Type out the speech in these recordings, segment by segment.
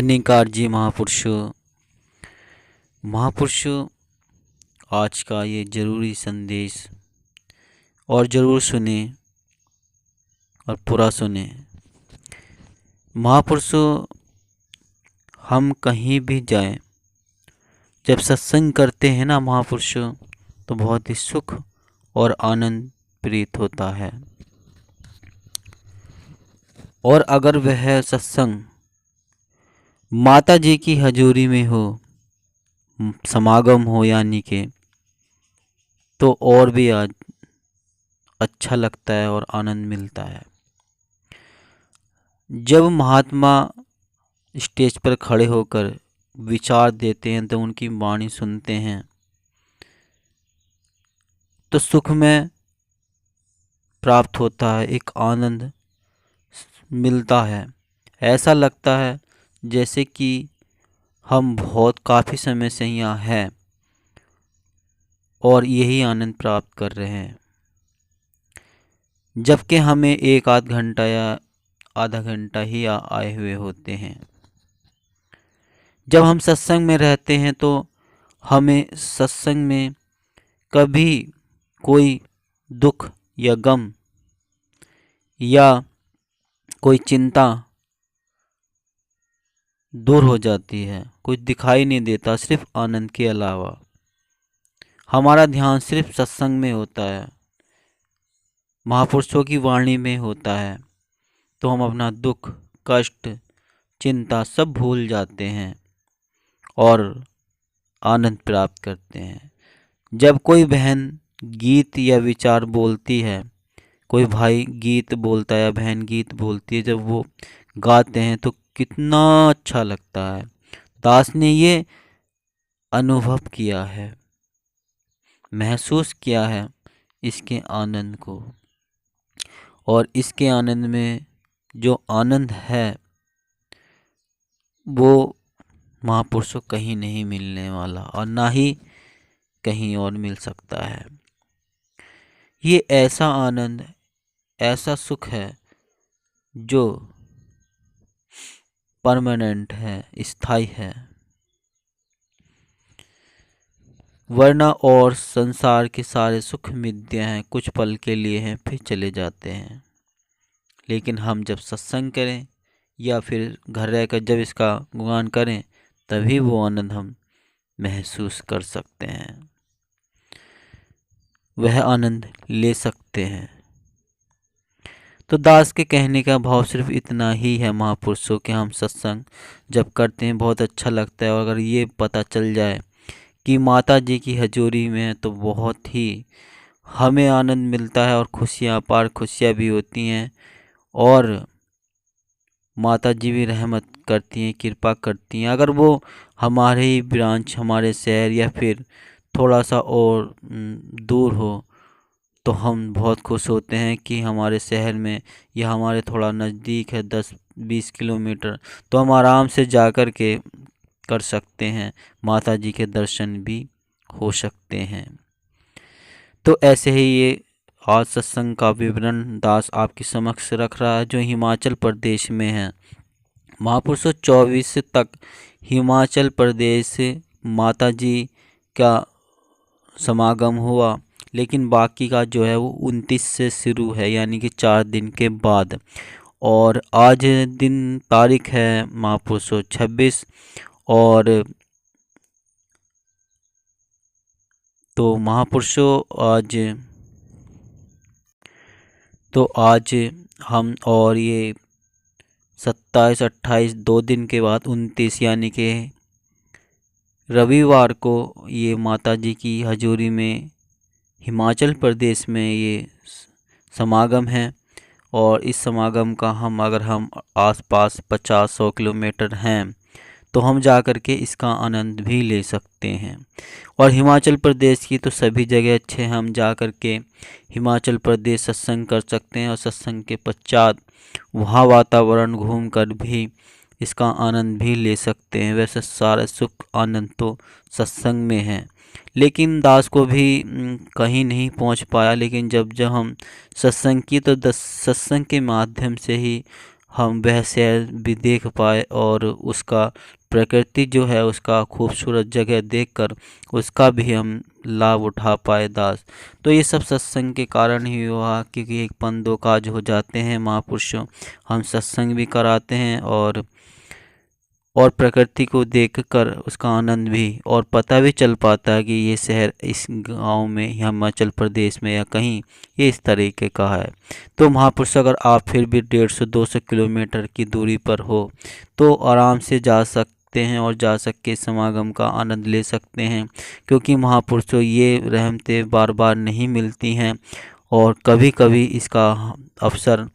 घनिकार जी महापुरुषों, आज का ये जरूरी संदेश और ज़रूर सुने और पूरा सुने। महापुरुषों, हम कहीं भी जाएं, जब सत्संग करते हैं ना महापुरुषों, तो बहुत ही सुख और आनंद प्रीत होता है। और अगर वह सत्संग माता जी की हजूरी में हो, समागम हो यानी के, तो और भी आज अच्छा लगता है और आनंद मिलता है। जब महात्मा स्टेज पर खड़े होकर विचार देते हैं तो उनकी वाणी सुनते हैं तो सुख में प्राप्त होता है, एक आनंद मिलता है। ऐसा लगता है जैसे कि हम बहुत काफ़ी समय से यहाँ हैं और यही आनंद प्राप्त कर रहे हैं, जबकि हमें एक आध घंटा या आधा घंटा ही आए हुए होते हैं। जब हम सत्संग में रहते हैं तो हमें सत्संग में कभी कोई दुख या गम या कोई चिंता दूर हो जाती है, कुछ दिखाई नहीं देता, सिर्फ आनंद के अलावा हमारा ध्यान सिर्फ सत्संग में होता है, महापुरुषों की वाणी में होता है। तो हम अपना दुख, कष्ट, चिंता सब भूल जाते हैं और आनंद प्राप्त करते हैं। जब कोई बहन गीत या विचार बोलती है, कोई भाई गीत बोलता है या बहन गीत बोलती है, जब वो गाते हैं तो कितना अच्छा लगता है। दास ने ये अनुभव किया है, महसूस किया है इसके आनंद को, और इसके आनंद में जो आनंद है वो महापुरुषों कहीं नहीं मिलने वाला और ना ही कहीं और मिल सकता है। ये ऐसा आनंद, ऐसा सुख है जो परमानेंट है, स्थायी है। वरना और संसार के सारे सुख मिथ्या हैं, कुछ पल के लिए हैं, फिर चले जाते हैं। लेकिन हम जब सत्संग करें या फिर घर रहकर जब इसका गुणगान करें, तभी वो आनंद हम महसूस कर सकते हैं, वह आनंद ले सकते हैं। तो दास के कहने का भाव सिर्फ इतना ही है महापुरुषों के, हम सत्संग जब करते हैं बहुत अच्छा लगता है। और अगर ये पता चल जाए कि माता जी की हजूरी में है तो बहुत ही हमें आनंद मिलता है और खुशियाँ, अपार खुशियाँ भी होती हैं। और माता जी भी रहमत करती हैं, कृपा करती हैं। अगर वो हमारे ही ब्रांच, हमारे शहर या फिर थोड़ा सा और दूर हो तो हम बहुत खुश होते हैं कि हमारे शहर में या हमारे थोड़ा नज़दीक है 10-20 किलोमीटर, तो हम आराम से जा कर के कर सकते हैं, माता जी के दर्शन भी हो सकते हैं। तो ऐसे ही ये आज सत्संग का विवरण दास आपके समक्ष रख रहा है, जो हिमाचल प्रदेश में है। महापुरुषों 24 तक हिमाचल प्रदेश से माता जी का समागम हुआ, लेकिन बाकी का जो है वो 29 से शुरू है, यानी कि 4 दिन के बाद। और आज दिन तारीख है महापुरुषों 26। और तो महापुरुषों आज हम और ये 27-28 2 दिन के बाद 29 यानी कि रविवार को ये माता जी की हजूरी में हिमाचल प्रदेश में ये समागम है। और इस समागम का अगर हम आसपास 50-100 किलोमीटर हैं तो हम जा कर के इसका आनंद भी ले सकते हैं। और हिमाचल प्रदेश की तो सभी जगह अच्छे, हम जा कर के हिमाचल प्रदेश सत्संग कर सकते हैं और सत्संग के पश्चात वहाँ वातावरण घूम कर भी इसका आनंद भी ले सकते हैं। वैसे सारा सुख आनंद तो सत्संग में है, लेकिन दास को भी कहीं नहीं पहुंच पाया। लेकिन जब हम सत्संग की तो सत्संग के माध्यम से ही हम वह शहर भी देख पाए और उसका प्रकृति जो है उसका खूबसूरत जगह देखकर उसका भी हम लाभ उठा पाए दास। तो ये सब सत्संग के कारण ही हुआ, क्योंकि एक पन दो काज हो जाते हैं महापुरुषों। हम सत्संग भी कराते हैं और प्रकृति को देखकर उसका आनंद भी और पता भी चल पाता है कि ये शहर इस गांव में, हिमाचल प्रदेश में या कहीं ये इस तरीके का है। तो महापुरुष अगर आप फिर भी 150-200 किलोमीटर की दूरी पर हो तो आराम से जा सकते हैं और जा सक के समागम का आनंद ले सकते हैं, क्योंकि महापुरुषों ये रहमतें बार बार नहीं मिलती हैं और कभी कभी इसका अवसर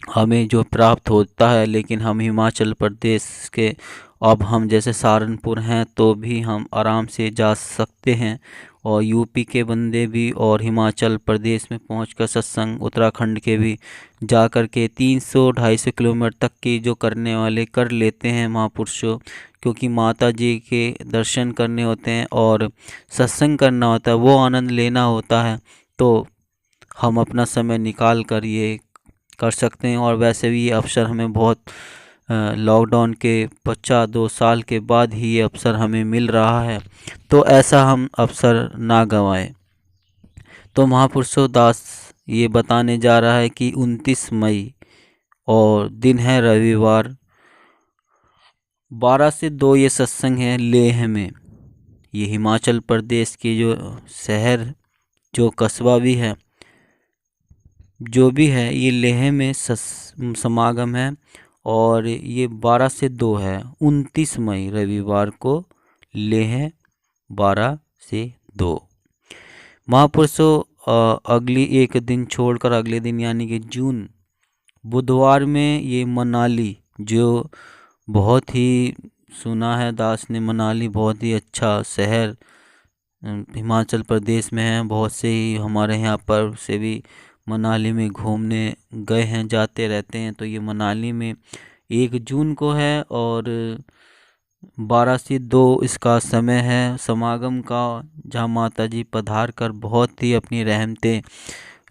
हमें जो प्राप्त होता है। लेकिन हम हिमाचल प्रदेश के, अब हम जैसे सहारनपुर हैं तो भी हम आराम से जा सकते हैं, और यूपी के बंदे भी और हिमाचल प्रदेश में पहुंचकर सत्संग, उत्तराखंड के भी जा कर के 300-250 किलोमीटर तक की जो करने वाले कर लेते हैं महापुरुषों। क्योंकि माता जी के दर्शन करने होते हैं और सत्संग करना होता है, वो आनंद लेना होता है, तो हम अपना समय निकाल कर ये कर सकते हैं। और वैसे भी ये अवसर हमें बहुत लॉकडाउन के पश्चात 2 साल के बाद ही ये अवसर हमें मिल रहा है, तो ऐसा हम अवसर ना गंवाएं। तो महापुरुषों दास ये बताने जा रहा है कि 29 मई और दिन है रविवार, 12 से 2 ये सत्संग है लेह में। ये हिमाचल प्रदेश की जो शहर, जो कस्बा भी है, जो भी है, ये लेह में समागम है। और ये 12 से 2 है, 29 मई रविवार को लेह 12 से 2। महापुरुषों अगली एक दिन छोड़कर अगले दिन यानी कि जून बुधवार में ये मनाली, जो बहुत ही सुना है दास ने, मनाली बहुत ही अच्छा शहर हिमाचल प्रदेश में है। बहुत से ही हमारे यहाँ पर से भी मनाली में घूमने गए हैं, जाते रहते हैं। तो ये मनाली में 1 जून को है और 12 से 2 इसका समय है समागम का, जहाँ माता जी पधार कर बहुत ही अपनी रहमतें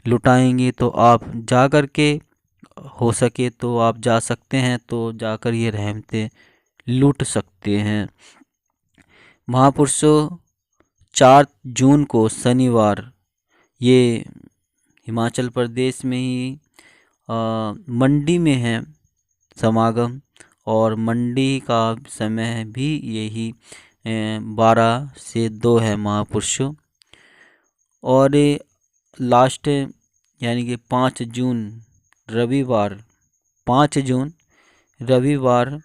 लुटाएंगी। तो आप जा कर के, हो सके तो आप जा सकते हैं तो जाकर ये रहमतें लूट सकते हैं। महापुरुषों 4 जून को शनिवार ये हिमाचल प्रदेश में ही मंडी में है समागम, और मंडी का समय भी यही 12 से 2 है महापुरुषों। और लास्ट यानी कि 5 जून रविवार, 5 जून रविवार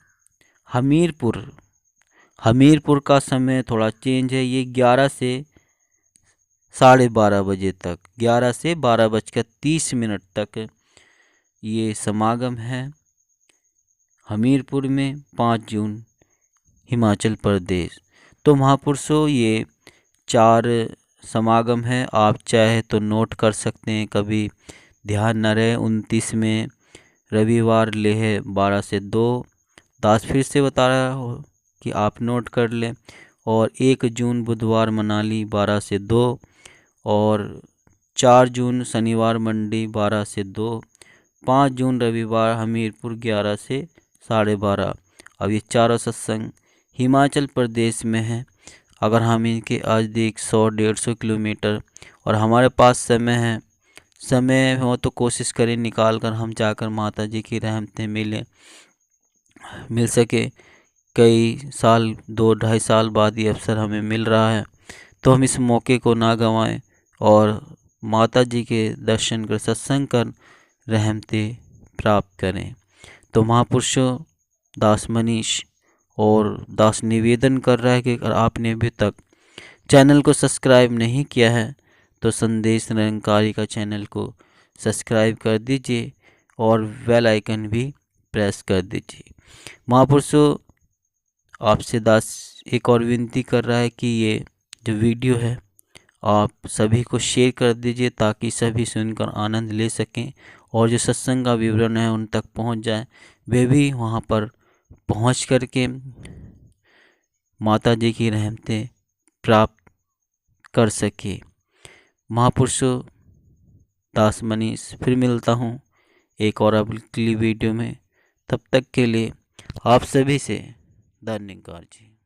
हमीरपुर का समय थोड़ा चेंज है। ये 11 से 12:30 बजे तक, 11 से 12:30 तक ये समागम है हमीरपुर में, 5 जून हिमाचल प्रदेश। तो महापुरुषों ये 4 समागम है, आप चाहे तो नोट कर सकते हैं, कभी ध्यान न रहे। 29 में रविवार लेह 12 से 2, दास फिर से बता रहा हो कि आप नोट कर लें। और 1 जून बुधवार मनाली 12 से 2, और 4 जून शनिवार मंडी 12 से 2, 5 जून रविवार हमीरपुर 11 से 12:30। अब ये चारों सत्संग हिमाचल प्रदेश में है। अगर हम इनके आज 100-150 किलोमीटर और हमारे पास समय हो तो कोशिश करें निकाल कर हम जाकर माता जी की रहमतें मिल सके। कई साल, 2-2.5 साल बाद ये अवसर हमें मिल रहा है, तो हम इस मौके को ना गंवाएं और माता जी के दर्शन कर, सत्संग कर रहमतें प्राप्त करें। तो महापुरुषों दास मनीष और दास निवेदन कर रहा है कि अगर आपने अभी तक चैनल को सब्सक्राइब नहीं किया है तो संदेश निरंकारी का चैनल को सब्सक्राइब कर दीजिए और बेल आइकन भी प्रेस कर दीजिए। महापुरुषों आपसे दास एक और विनती कर रहा है कि ये जो वीडियो है आप सभी को शेयर कर दीजिए, ताकि सभी सुनकर आनंद ले सकें और जो सत्संग का विवरण है उन तक पहुंच जाए, वे भी वहां पर पहुंच करके माता जी की रहमतें प्राप्त कर सके। महापुरुषों दास मनीष फिर मिलता हूँ एक और अगली वीडियो में। तब तक के लिए आप सभी से धन्यवाद जी।